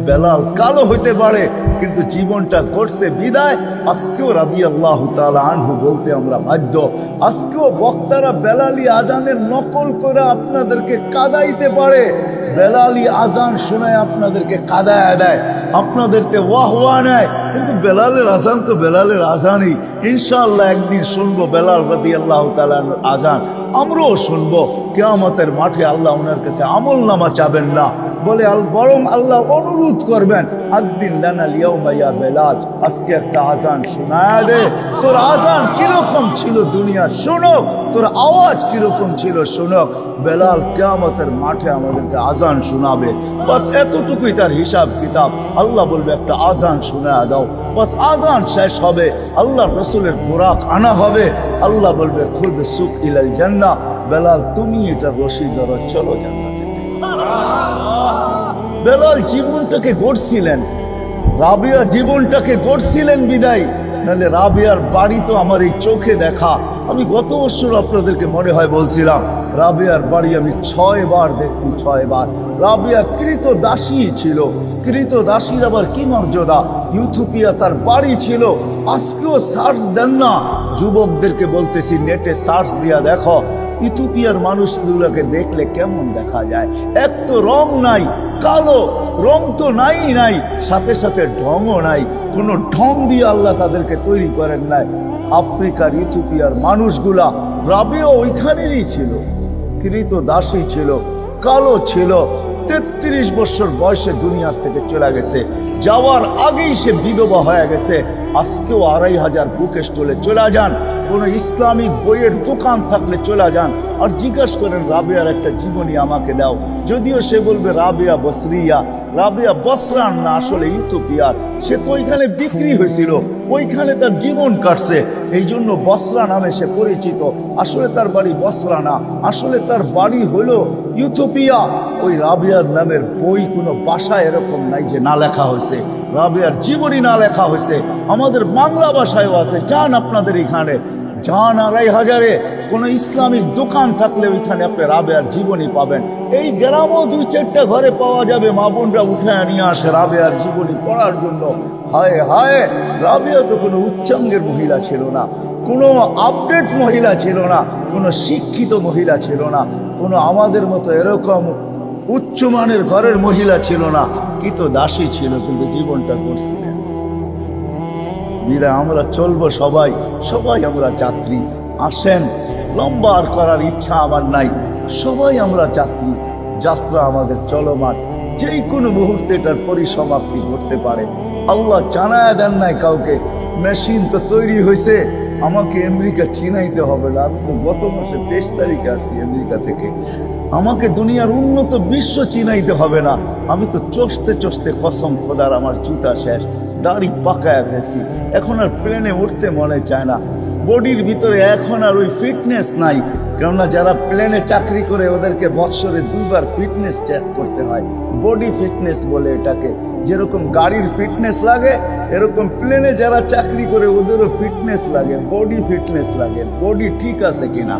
বেলাল কালো হইতে পারে কিন্তু জীবনটা করছে বিদায় আজকেও রাদিয়াল্লাহু তাআলা আনহু বলতে আমরা বাধ্য। আজকেও বক্তারা বেলালি আজানের নকল করে আপনাদেরকে কাদাইতে পারে, বেলালি আজান শোনায় আপনাদেরকে কাদায় দেয়, আপনাদেরকে ওয়াহ ওয়াহ নেয়, কিন্তু বেলালের আজান তো বেলালের আজানই। ইনশাআল্লাহ একদিন শুনবো বেলাল রাদিয়াল্লাহু তাআলা আজান, আমরাও শুনবো। কিয়ামতের মাঠে আল্লাহ ওনার কাছে আমল নামা চাবেন না, বলে বরং আল্লাহ অনুরোধ করবেন আযদিন লানা আল-ইয়াওমা ইয়া বেলাল, আজকে একটা আজান শোনায় দে। তোর আজান কিরকম ছিল দুনিয়া শোনক, তোর আওয়াজ কিরকম ছিল শোনক। বেলাল কিয়ামতের মাঠে আমাদেরকে আজান শোনাবে, বাস এতটুকুই তার হিসাব কিতাব। আল্লাহ বলবে একটা আজান শোনায় দাও, বাস আজান শেষ হবে, আল্লাহ রসুলের বুরাক আনা হবে, আল্লাহ বলবে খুদ সুক ইলাল জান্নাহ, বেলাল তুমি এটা রশি ধরো, চলো জান্নাতে। বেলাল জীবনটাকে গড়ছিলেন, রাবিয়া জীবনটাকে গড়ছিলেন বিদায়, নাহলে রাবিয়ার বাড়ি তো আমার এই চোখে দেখা। আমি গত বছর আপনাদেরকে মনে হয় বলছিলাম রাবিয়ার বাড়ি আমি 6 বার দেখছি, 6 বার। রাবিয়া কৃত দাসী ছিল, কৃত দাসীর আবার কি মর্যাদা। ইথিওপিয়া তার বাড়ি ছিল। আজকেও সার্চ দেন না, যুবকদেরকে বলতেছি নেটে সার্চ দিয়া দেখো ইথিওপিয়ার মানুষগুলোকে দেখলে কেমন দেখা যায়। এক তো রং নাই, কালো রং তো নাই, সাথে সাথে ঢংও নাই, কোন ঢং দিয়ে আল্লাহ তাদেরকে তৈরি করেন নাই। আফ্রিকার ইথিওপিয়ার মানুষগুলা, রাবিয়া ওইখানেরই ছিল, কৃত দাসী ছিল, কালো ছিল, 33 বছর বয়সে দুনিয়ার থেকে চলে গেছে, যাওয়ার আগেই সে বিধবা হয়ে গেছে। আজকেও 2500 বুক স্টলে চলে যান, কোন ইসলামিক বইয়ের দোকান থাকলে চলে যান আর জিজ্ঞাসা করেন রাবিয়ার একটা জীবনী আমাকে দাও। যদিও সে বলবে রাবিয়া বসরিয়া, রাবিয়া বসরান না, আসলে ইথিওপিয়ার। সে তো ওইখানে বিক্রি হয়েছিল, ওইখানে তার জীবন কাটছে, এই জন্য বসরা নামে সে পরিচিত। আসলে তার বাড়ি বসরা না, আসলে তার বাড়ি হলো ইথিওপিয়া। ওই রাবিয়ার নামের বই কোনো ভাষায় এরকম নাই যে না লেখা হয়েছে, রাবিয়ার জীবনী না লেখা হয়েছে। আমাদের বাংলা ভাষায়ও আছে, যান আপনাদের এখানে, যান 2500-এ কোনো ইসলামিক দোকান থাকলে ওইখানে আপনি রাবিয়ার জীবনী পাবেন। এই গ্রামও 2-4টা ঘরে পাওয়া যাবে, মা বোনরা উঠে নিয়ে আসে রাবিয়ার জীবনী পড়ার জন্য। হায় হায়, রাবিয়া তো কোনো উচ্চাঙ্গের মহিলা ছিল না, কোনো আপডেট মহিলা ছিল না, কোনো শিক্ষিত মহিলা ছিল না, কোনো আমাদের মতো এরকম উচ্চমানের ঘরের মহিলা ছিল না, কি তো দাসী ছিল, কিন্তু জীবনটা করছিলেন বিদায়। আমরা চলবো সবাই, সবাই আমরা যাত্রী। আসেন, লম্বা আর করার ইচ্ছা আমার নাই, সবাই আমরা যাত্রী, যাত্রা আমাদের চলমান, যেই কোনো মুহূর্তে এটার পরিসমাপ্তি করতে পারে। আল্লাহ জানায় দেন নাই কাউকে, মেশিন তো তৈরি হয়েছে, আমাকে আমেরিকা চিনাইতে হবে না। আমি তো গত মাসে 23 তারিখে আসছি আমেরিকা থেকে, আমাকে দুনিয়ার উন্নত বিশ্ব চিনাইতে হবে না। আমি তো চষতে চষতে কসম খোদার আমার জুতা শেষ, দাড়ি পাকায় ফেলছি, এখন আর প্লেনে উঠতে মনে চায় না। বডির ভিতরে এখন আর ওই ফিটনেস নাই, কেননা যারা প্লেনে চাকরি করে ওদেরকে বৎসরে 2 বার ফিটনেস চেক করতে হয়, বডি ফিটনেস বলে এটাকে। যেরকম গাড়ির ফিটনেস লাগে, এরকম প্লেনে যারা চাকরি করে ওদেরও ফিটনেস লাগে, বডি ফিটনেস লাগে, বডি ঠিক আছে কিনা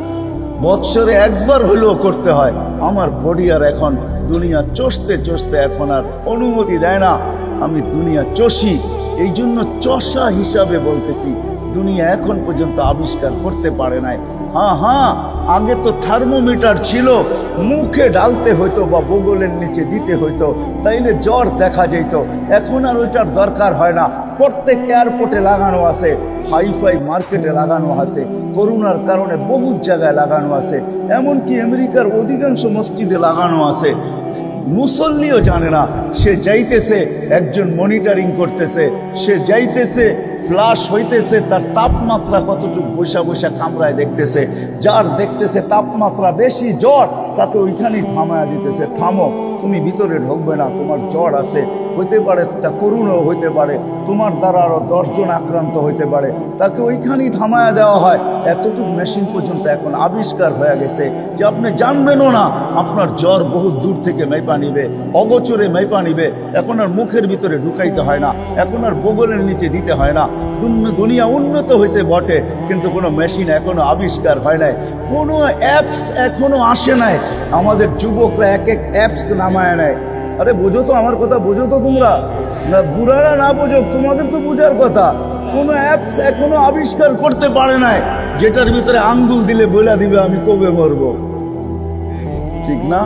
বৎসরে 1 বার হলেও করতে হয়। আমার বডি আর এখন দুনিয়া চষতে চষতে এখন আর অনুমতি দেয় না, আমি দুনিয়া চষি। এই জন্য চষা হিসাবে বলতেছি, দুনিয়া এখন পর্যন্ত আবিষ্কার করতে পারে নাই। হ্যাঁ, আগে তো থার্মোমিটার ছিল, মুখে ঢালতে হইতো বা বগলের নিচে দিতে হইতো, তাইলে জ্বর দেখা যেত। এখন আর ওইটার দরকার হয় না, প্রত্যেক এয়ারপোর্টে লাগানো আছে, হাইফাই মার্কেটে লাগানো আছে, করোনার কারণে বহু জায়গায় লাগানো আছে, এমনকি আমেরিকার অধিকাংশ মসজিদে লাগানো আছে। মুসল্লিও জানে না, সে যাইতেছে, একজন মনিটরিং করতেছে, সে যাইতেছে, ফ্লাশ হইতেছে, তার তাপমাত্রা কতটুকু বৈশা বৈশা কামরায় দেখতেছে, যার দেখতেছে তাপমাত্রা বেশি জ্বর, তাকে ওইখানেই থামায়া দিতেছে, থামো, তুমি ভিতরে ঢুকবে না, তোমার জ্বর আছে, হইতে পারে তা করুণও হইতে পারে, তোমার দ্বারা আরো 10 জন আক্রান্ত হইতে পারে, তাকে ওইখানেই থামায়া দেওয়া হয়। এতটুকু মেশিন পর্যন্ত এখন আবিষ্কার হয়ে গেছে যে আপনি জানবেনও না, আপনার জ্বর বহু দূর থেকে মেপা নিবে, অগোচরে মেপা নিবে। এখন আর মুখের ভিতরে ঢুকাইতে হয় না, এখন আর বগলের নিচে দিতে হয় না। দুনিয়া উন্নত হয়েছে বটে, কিন্তু কোনো মেশিন এখনো আবিষ্কার হয় নাই, কোনো অ্যাপস এখনো আসে নাই। আমাদের যুবকরা এক এক অ্যাপস নামায় নেয়, আরে বোঝো তো আমার কথা, বোঝো তো তোমরা, না বুড়ারা না বোঝো, তোমাদের তো বোঝার কথা। কোনো অ্যাপস এখনো আবিষ্কার করতে পারে নাই যেটার ভিতরে আঙ্গুল দিলে বলে দিবে আমি কবে মরবো, ঠিক না?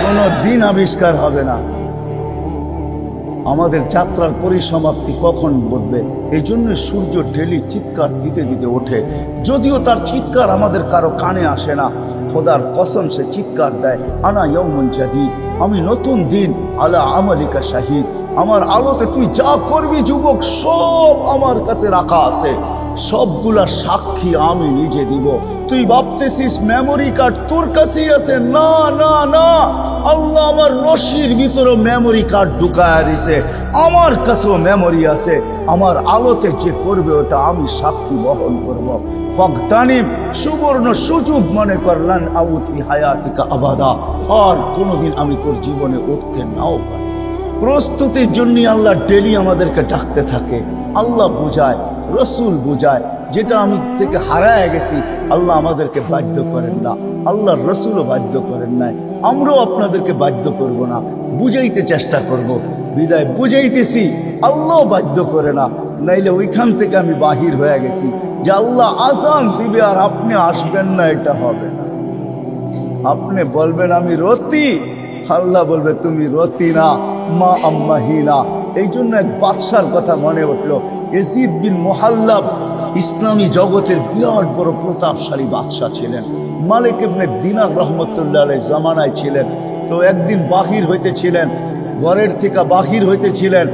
কোনো দিন আবিষ্কার হবে না। আমাদের যাত্রার পরিসমাপ্তি কখন ঘটবে? এই জন্য সূর্য ডেলি চিৎকার দিতে দিতে ওঠে, যদিও তার চিৎকার আমাদের কারো কানে আসে না। খোদার কসম সে চিৎকার দেয়, আনা ইয়াউমুন জাদীদ, আমি নতুন দিন, আলা আমালিকা শাহিদ, আমার আলোতে তুই যা করবি যুবক সব আমার কাছে রাখা আছে, সবগুলা সাক্ষী আমি নিজে দিব। তুই ভাবতেছিস মেমোরি কার্ড তোর কাছেই আছে, না না না, আল্লাহ আমার রশির ভিতরে মেমোরি কার্ড ঢুকায়া দিছে, আমার কাছেও মেমোরি আছে। আমার আলোতে যে করবে ওটা আমি সাক্ষী বহন করব। ফাগতানিম, সুবর্ণ সুযোগ মনে করলেন, আউতি হায়াতিকা আবাদা, আর কোনোদিন আমি তোর জীবনে উঠতে নাও পারি। প্রস্তুতির জন্য আল্লাহ ডেলি আমাদেরকে ডাকতে থাকে। আল্লাহ বুঝায়, রসুল বুঝায়, যেটা আমি থেকে হারায় গেছি আল্লাহ আমাদেরকে বাধ্য করেন না, আল্লাহ রসুলও বাধ্য করেন নাই, আমরাও আপনাদেরকে বাধ্য করব না, বুঝাইতে চেষ্টা করব। বিদায় বুঝাইতেছি, আল্লাহ বাধ্য করে না, নাইলে ওইখান থেকে আমি বাহির হয়ে গেছি যে আল্লাহ আজান দিবে আর আপনি আসবেন না, এটা হবে না। আপনি বলবেন আমি রতি, আল্লাহ বলবে তুমি রতি না, মা আম্মাহিনা। এই জন্য এক বাদশার কথা মনে উঠলো, ইয়াজিদ বিন মুহাল্লাব ইসলামী জগতের বিরাট বড় প্রতাপশালী বাদশাহ ছিলেন, মালিক ইবনে দিনার রহমতুল্লাহ আলাইহির জামানায় ছিলেন। তো একদিন বাহির হইতেছিলেন, ঘরের থেকে বাহির হইতেছিলেন।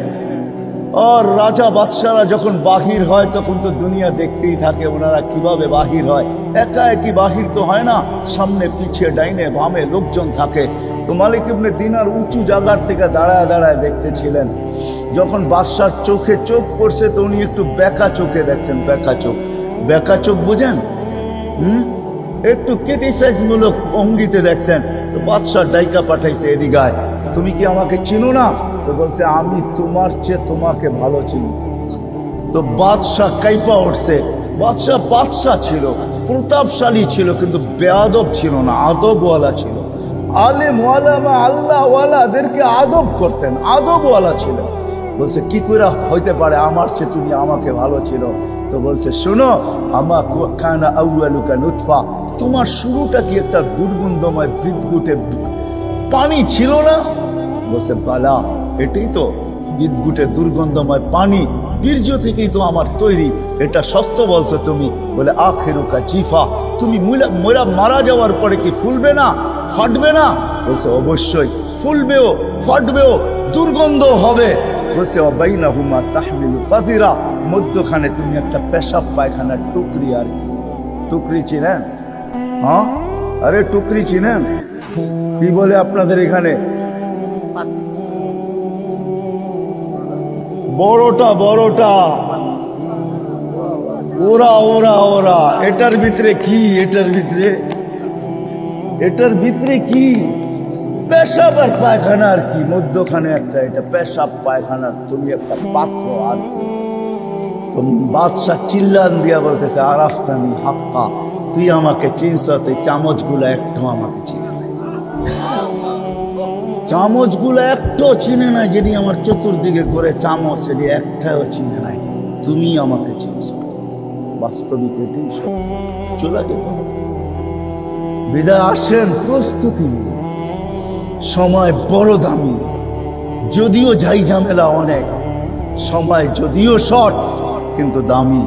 আর রাজা বাদশারা যখন বাহির হয় তখন তো দুনিয়া দেখতেই থাকে ওনারা কিভাবে বাহির হয়, একা একই বাহির তো হয় না, সামনে পিছিয়ে ডাইনে বামে লোকজন থাকে। তো মালিক ইবনে দিনার উঁচু জায়গার থেকে দাঁড়ায় দাঁড়ায় দেখতেছিলেন। যখন বাদশার চোখে চোখ পড়ছে তো উনি একটু বেকা চোখে দেখছেন, বেকা চোখ, বেকা চোখ বুঝেন, একটু ক্রিটিসাইজ মূলক অঙ্গিতে দেখছেন। তো বাদশাহ ডাইকা পাঠাইছে, এদিকায়, তুমি কি আমাকে চিনো না? তো বলছে আমি তোমার চেয়ে তোমাকে ভালো চিনি। তো বাদশাহ কাইপা উঠছে। বাদশাহ ছিল, প্রতাপশালী ছিল, কিন্তু বেয়াদব ছিল না, আদবওয়ালা ছিল। আলেম ওয়ালামা আল্লাহওয়ালাদেরকে আদব করতেন, আদবওয়ালা ছিল। বলছে কি করে হইতে পারে আমার চেয়ে তুমি আমাকে ভালো ছিল? তো বলছে শোনো, আমা কানা আউয়ালুকা নুতফা, তোমার শুরুটা কি একটা দুর্গন্ধময় বিদগুটে পানি ছিল না? বলছে বালা, এটাই তো বিদগুটে দুর্গন্ধময় পানি, বীর্য থেকেই তো আমার তৈরি, এটা সত্য বলছো তুমি? বলে আখিরুকা জিফা, তুমি মারা যাওয়ার পরে কি ফুলবে না, ফাটবে না? বলছে অবশ্যই ফুলবেও, ফাটবেও, দুর্গন্ধ হবে। বলছে অবাইনাহুমা তাহমিলু কাযিরা, মধ্যখানে তুমি একটা পেশাব পায়খানার টুকরি। আর কি টুকরি চিনেন? হ্যাঁ, আরে টুকরি চিনেন? কি বলে আপনাদের এখানে? বড়টা, বড়টা, ওরা ওরা ওরা। এটার ভিতরে কি? এটার ভিতরে কি? পেশাব আর পায়খানা। আর কি মধ্যখানে একটা, এটা পেশাব পায়খানার তুমি একটা পাত্র। আর বাদশাহ চিল্লান দিয়া বলতেছে আরাফতানি হাক্কা, তুই আমাকে চিনছ? তুই চামচগুলো একটাও আমাকে চিনে নাই, চামচগুলো একটাও চিনে নাই, যেটি আমার চতুর্দিকে করে চামচ, সেটি একটাও চিনে নাই, তুমি আমাকে চিনছ। বাস্তবিক এটি চলে যেত। বিদায় আসেন প্রস্তুতি নিয়ে। সময় বড় দামি, যদিও ঝাই ঝামেলা অনেক, সময় যদিও শর্ট কিন্তু দামি।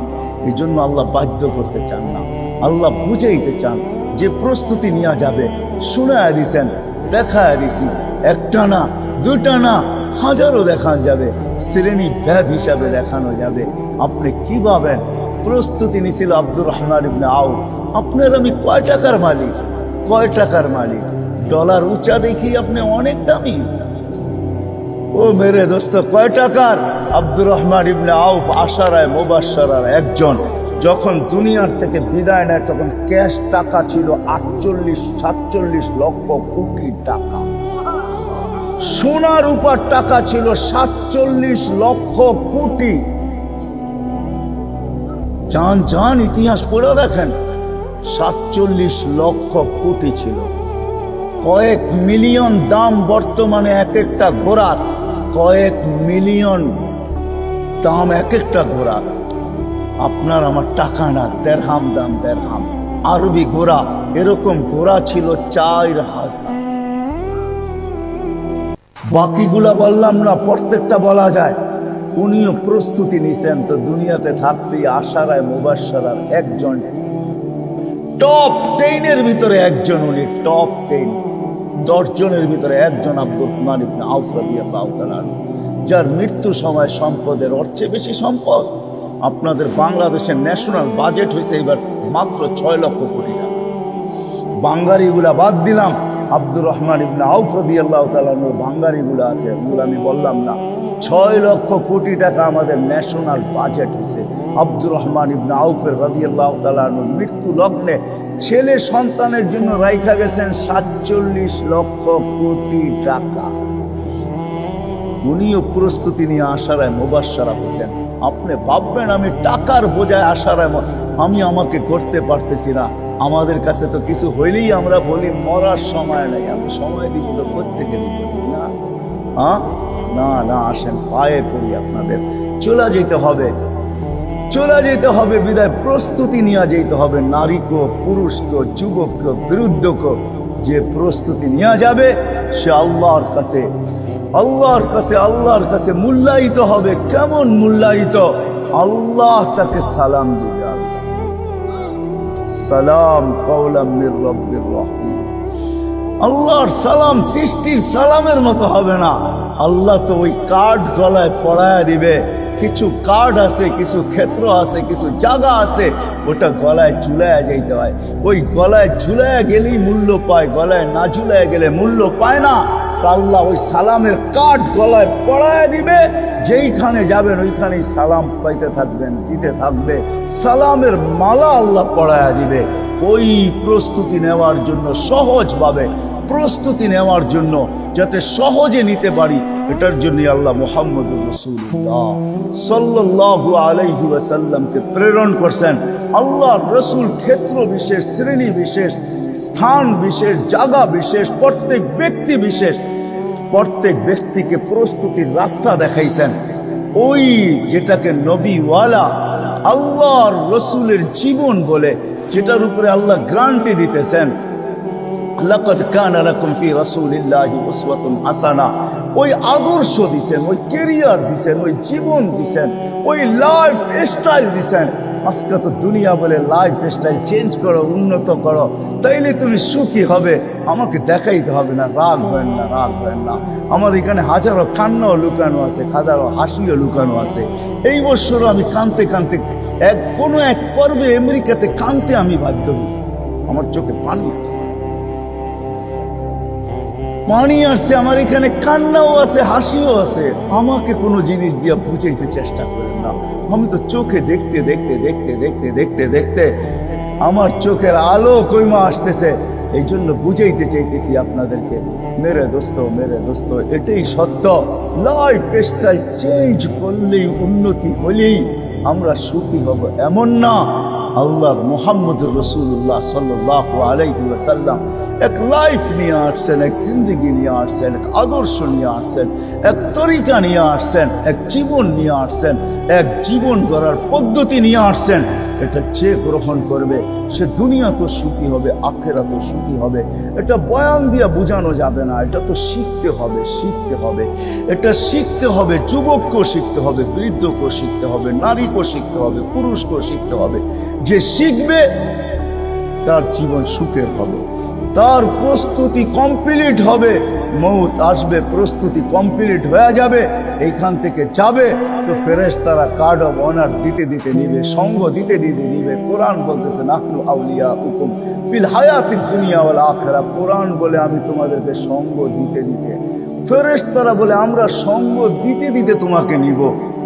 এই জন্য আল্লাহ বাধ্য করতে চান না, আল্লাহ বুঝাইতে চান যে প্রস্তুতি নেওয়া যাবে। শুনায়া দিছেন, দেখায়া দিছি, একটা না দুটা না হাজারো দেখানো যাবে, শ্রেণী ভেদ হিসাবে দেখানো যাবে। আপনি কি ভাবেন প্রস্তুতি নিছিল আব্দুর রহমান ইবনে আউফ? আপনার আমি কয় টাকার মালিক, কয় টাকার মালিক? ডলার উঁচা দেখি আপনি অনেক দামি। ও মেরে দোস্ত, কয় টাকার? আব্দুর রহমান ইবনে আউফ আশারায় মুবাশশারার একজন। যখন দুনিয়ার থেকে বিদায় নেয় তখন ক্যাশ টাকা ছিল 48-47 লক্ষ কোটি টাকা। সোনার উপর টাকা ছিল 47 লক্ষ কোটি। যান ইতিহাস পড়ে দেখেন, 47 লক্ষ কোটি ছিল। কয়েক মিলিয়ন দাম বর্তমানে এক একটা ঘোড়ার, কয়েক মিলিয়ন দাম এক একটা ঘোড়ার। আপনার আমার টাকা না, দেড়হাম দাম, দেড়হাম। আরবি ঘোড়া, এরকম ঘোড়া ছিল 4000। বাকিগুলা বললাম না, প্রত্যেকটা বলা যায়। উনিও প্রস্তুতি নিছেন তো দুনিয়াতে থাকতে আশারায় মুবাশশারার একজন, টপ 10-এর ভিতরে একজন। উনি টপ 10, 10 জনের ভিতরে একজন আব্দুর রহমান ইবনে আউফ রাদিয়াল্লাহু তাআলা, যার মৃত্যু সময় সম্পদের ওর চেয়ে বেশি সম্পদ। আপনাদের বাংলাদেশের ন্যাশনাল বাজেট হয়েছে এবার মাত্র 6 লক্ষ কোটি টাকা। বাঙ্গারিগুলা বাদ দিলাম, আব্দুর রহমান ইবনে আউফ রাদিয়াল্লাহু তাআলা বাঙ্গারিগুলো আছে, ওগুলো আমি বললাম না। 6 লক্ষ কোটি টাকা আমাদের ন্যাশনাল বাজেট হয়েছে। আব্দুর রহমান ইবনে আউফের রাদিয়াল্লাহু তাআলা মৃত্যু লগ্নে ছেলে সন্তানের জন্য রাইখা গেছেন 47 লক্ষ কোটি টাকা। উনিও প্রস্তুতি নিয়ে আশারায় মুবাশশারা হয়েছেন। আপনি ভাববেন আমি টাকার বোঝায় আশারায় আমি আমাকে করতে পারতেছি না। আমাদের কাছে তো কিছু হইলেই আমরা বলি মরার সময় নাই, আমি সময় দিব তো কোত্থেকে দিব না। হ্যাঁ, না না, আসেন পায়ে পড়ি, আপনাদের চলে যেতে হবে, চলে যেতে হবে। বিদায় প্রস্তুতি নিয়ে যেতে হবে। নারীকে, পুরুষকে, যুবককে, বৃদ্ধকে যে প্রস্তুতি নিয়ে যাবে সে আল্লাহর কাছে, আল্লাহর কাছে, আল্লাহর কাছে মূল্যায়িত হবে। কেমন মূল্যায়িত? আল্লাহ তাকে সালাম দিবে। সালাম কওলাম মির রাব্বির রহিম। আল্লাহর সালাম সৃষ্টির সালামের মতো হবে না। আল্লাহ তো ওই কার্ড গলায় পরায়া দিবে। কিছু কার্ড আছে, কিছু ক্ষেত্র আছে, কিছু জায়গা আছে, ওটা গলায় ঝুলাইয়া যাইতে হয়। ওই গলায় ঝুলাইয়া গেলেই মূল্য পায়, গলায় না ঝুলাইয়া গেলে মূল্য পায় না। আল্লাহ ওই সালামের কার্ড গলায় পরায়া দিবে, যেইখানে যাবেন ওইখানেই সালাম পাইতে থাকবেন, দিতে থাকবে। সালামের মালা আল্লাহ পরায়া দিবে। ওই প্রস্তুতি নেওয়ার জন্য, সহজভাবে প্রস্তুতি নেওয়ার জন্য, যাতে সহজে নিতে পারি, এটার জন্য আল্লাহ মুহাম্মদুর রাসূলুল্লাহ সাল্লাল্লাহু আলাইহি ওয়াসাল্লামকে প্রেরণ করছেন। আল্লাহর রাসূল ক্ষেত্র বিশেষ, শ্রেণী বিশেষ, স্থান বিশেষ, জায়গা বিশেষ, প্রত্যেক ব্যক্তি বিশেষ, প্রত্যেক ব্যক্তিকে প্রস্তুতির রাস্তা দেখাইছেন। ওই যেটাকে নবীওয়ালা আল্লাহর রাসূলের জীবন বলে, যেটার উপরে আল্লাহ গ্যারান্টি দিতেছেন, লাকাদ কানা লাকুম ফি রাসূলিল্লাহি উসওয়াতুন হাসানাহ। ওই আদর্শ দিছেন, ওই ক্যারিয়ার দিছেন, ওই জীবন দিছেন, ওই লাইফ স্টাইল দিছেন। আজকে তো দুনিয়া বলে লাইফ স্টাইল চেঞ্জ করো, উন্নত করো, তাইলে তুমি সুখী হবে। আমাকে দেখাইতে হবে না। রাগ হয় না, রাগ হয় না। আমার এখানে হাজারো কান্নাও লুকানো আছে, হাজারো হাসিও লুকানো আছে। এই বছরও আমি কানতে কানতে কোনো এক পর্বে আমেরিকাতে কানতে আমি বাধ্য হয়েছি। আমার চোখে পানি আসছে, পানি আসছে। আমার এখানে কান্নাও আছে, হাসিও আছে। আমাকে কোনো জিনিস দিয়ে বুঝাইতে চেষ্টা করেন না। আমি তো চোখে দেখতে দেখতে দেখতে দেখতে দেখতে দেখতে আমার চোখের আলো কইমা আসতেছে। এই জন্য বুঝাইতে চাইতেছি আপনাদেরকে, মেরে দোস্ত, মেরে দোস্ত, এটাই সত্য। লাইফ স্টাইল চেঞ্জ করলেই, উন্নতি হলেই আমরা সুখী হব এমন না। আল্লাহর মুহাম্মদুর রাসূলুল্লাহ সাল্লাল্লাহু আলাইহি ওয়াসাল্লাম এক লাইফ নিয়ে আসছেন, এক জিন্দেগি নিয়ে আসছেন, এক আদর্শ নিয়ে আসছেন, এক তরিকা নিয়ে আসছেন, এক জীবন নিয়ে আসছেন, এক জীবন গড়ার পদ্ধতি নিয়ে আসছেন। এটা যে গ্রহণ করবে সে দুনিয়া তো সুখী হবে, আখিরাত তো সুখী হবে। এটা বয়ান দিয়ে বোঝানো যাবে না। এটা তো শিখতে হবে, শিখতে হবে। এটা শিখতে হবে, যুবককেও শিখতে হবে, বৃদ্ধকেও শিখতে হবে, নারীকেও শিখতে হবে, পুরুষকেও শিখতে হবে। যে শিখবে তার জীবন সুখের হবে, তার প্রস্তুতি কমপ্লিট হবে। মৌত আসবে, প্রস্তুতি কমপ্লিট হয়ে যাবে, এইখান থেকে যাবে তো ফেরেশতারা কার্ড অফ অনার দিতে দিতে নিবে, সঙ্গ দিতে দিতে নিবে। কোরআন বলতেছে নাহনু আউলিয়াউকুম ফিল হায়াতিদ দুনিয়া ওয়াল আখিরাহ। কোরআন বলে আমি তোমাদেরকে সঙ্গ দিতে দিতে, ফেরেশতারা বলে আমরা সঙ্গ দিতে দিতে তোমাকে নিব,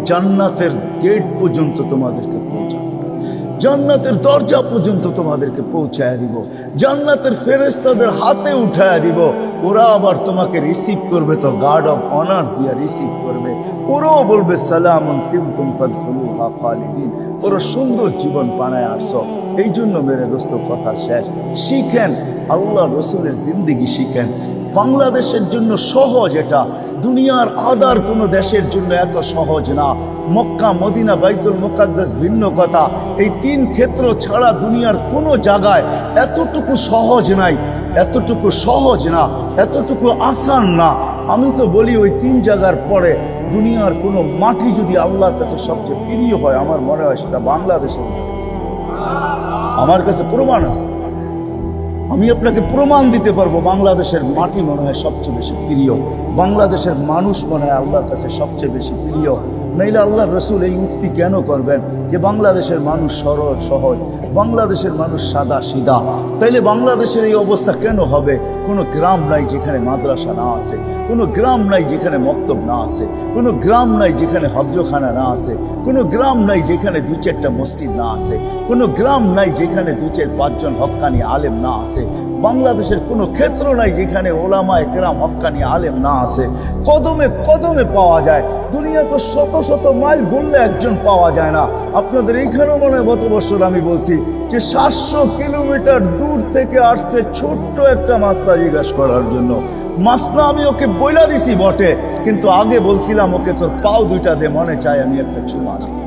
জান্নাতের গেট পর্যন্ত তোমাদেরকে পৌঁছাবো, জান্নাতের দরজা পর্যন্ত তোমাদেরকে পৌঁছায় দিব, জান্নাতের ফেরেশতাদের হাতে উঠায় দিব। ওরা আবার তোমাকে রিসিভ করবে, তো গার্ড অফ অনার দিয়ে রিসিভ করবে। ওরাও বলবে সালামুন তিবতুম ফাদখুলুহা খালিদিন। বড় সুন্দর জীবন বানায় আসছো। এই জন্য মেরে দোস্ত কথা শেষ, শিখেন আল্লাহ রসুলের জিন্দিগি শিখেন। বাংলাদেশের জন্য সহজ এটা, দুনিয়ার আদার কোনো দেশের জন্য এত সহজ না। মক্কা, মদিনা, বাইতুল মুকাদ্দাস ভিন্ন কথা, এই তিন ক্ষেত্র ছাড়া দুনিয়ার কোনো জায়গায় এতটুকু সহজ নাই, এতটুকু সহজ না, এতটুকু আসান না। আমি তো বলি ওই তিন জায়গার পরে দুনিয়ার কোনো মাটি যদি আল্লাহর কাছে সবচেয়ে প্রিয় হয়, আমার মনে হয় সেটা বাংলাদেশের। আমার কাছে প্রমাণ আছে, আমি আপনাকে প্রমাণ দিতে পারবো বাংলাদেশের মাটি মনে হয় সবচেয়ে বেশি প্রিয়, বাংলাদেশের মানুষ মনে হয় আল্লাহর কাছে সবচেয়ে বেশি প্রিয়। নাইলে আল্লাহ রসুল এই উক্তি কেন করবেন যে বাংলাদেশের মানুষ সরল সহজ, বাংলাদেশের মানুষ সাদা সিধা? তাইলে বাংলাদেশের এই অবস্থা কেন হবে? কোনো গ্রাম নাই যেখানে মাদ্রাসা না আছে, কোনো গ্রাম নাই যেখানে মক্তব না আছে, কোনো গ্রাম নাই যেখানে হজ্জখানা না আছে, কোনো গ্রাম নাই যেখানে দুই চারটা মসজিদ না আছে, কোনো গ্রাম নাই যেখানে দুই চার পাঁচজন হক্কানি আলেম না আছে। বাংলাদেশের কোনো ক্ষেত্র নাই যেখানে ওলামায়ে কেরাম হক্কানি আলেম না আছে। কদমে কদমে পাওয়া যায়, দুনিয়া তো শত শত মাইল ঘুরলে একজন পাওয়া যায় না। আপনাদের এইখানেও মনে হয় গত বছর আমি বলছি যে 700 কিলোমিটার দূর থেকে আসছে ছোট্ট একটা মাসলা জিজ্ঞাসা করার জন্য। মাসলা আমি ওকে বইলা দিছি বটে, কিন্তু আগে বলছিলাম ওকে তোর পাও দুইটা দে, মনে চায় আমি একটা চুমা দিই।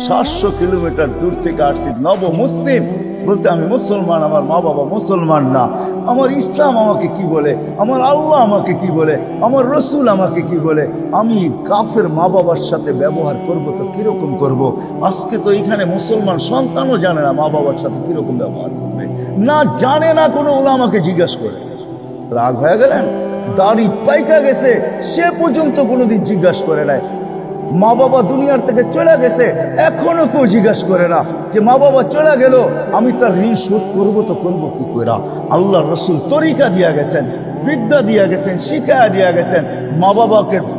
700 কিলোমিটার দূর থেকে আসছি, নব মুসলিম, বলছে আমি মুসলমান, আমার মা বাবা মুসলমান না, আমার ইসলাম আমাকে কি বলে, আমার আল্লাহ আমাকে কি বলে, আমার রসুল আমাকে কি বলে, আমি কাফের মা বাবার সাথে ব্যবহার করব তো কিরকম করব? আজকে তো এখানে মুসলমান সন্তানও জানে না মা বাবার সাথে কিরকম ব্যবহার করবে, না জানে না, কোনো ওলামাকে জিজ্ঞাসা করে। রাগ হয়ে গেলেন? দাড়ি পাইকা গেছে, সে পর্যন্ত কোনোদিন জিজ্ঞাসা করে নাই। মা বাবা দুনিয়ার থেকে চলে গেছে, এখনো কেউ জিজ্ঞাসা করে না যে মা বাবা চলে গেল আমি তার ঋণ শোধ করবো তো করবো কি করে। আল্লাহ রসুল তরিকা দিয়া গেছেন, বিদ্যা দিয়া গেছেন, শিক্ষা দিয়া গেছেন।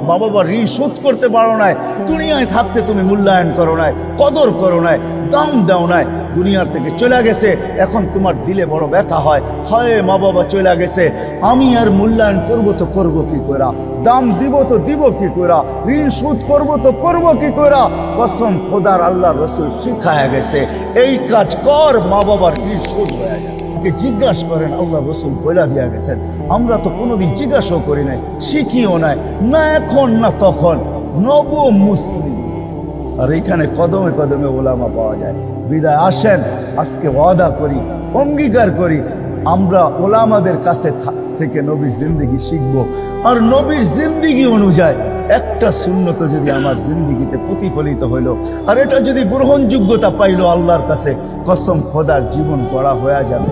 মা বাবার ঋণ শোধ করতে পারো নাই, দুনিয়ায় থাকতে তুমি মূল্যায়ন করো নাই, কদর করো নাই, দাম দাও নাই, দুনিয়ার থেকে চলে গেছে। এখন তোমার দিলে বড় ব্যথা হয়, হয় মা বাবা চলে গেছে, আমি আর মূল্যায়ন করবো তো করবো কি করে, দাম দিব তো দিব কি করে, ঋণ শোধ করবো তো করবো কি করে। কসম খোদার, আল্লাহ রসুল শিখায় গেছে এই কাজ কর, মা বাবার ঋণ শোধ হয়ে যায়। জিজ্ঞাসা করেন, আল্লাহ রসুল বইলা দিয়া গেছেন। আমরা তো কোনোদিন জিজ্ঞাসাও করি নাই, শিখিও নাই, না এখন না তখন, নব মুসলিম। আর এখানে কদমে কদমে ওলামা পাওয়া যায়। বিদায় আসেন, আজকে ওয়াদা করি, অঙ্গীকার করি, আমরা ওলামাদের কাছে থেকে নবীর জিন্দিগি শিখব। আর নবীর জিন্দিগি অনুযায়ী একটা সুন্নত যদি আমার জিন্দিগিতে প্রতিফলিত হইল, আর এটা যদি গ্রহণযোগ্যতা পাইল আল্লাহর কাছে, কসম খোদার জীবন গড়া হয়ে যাবে।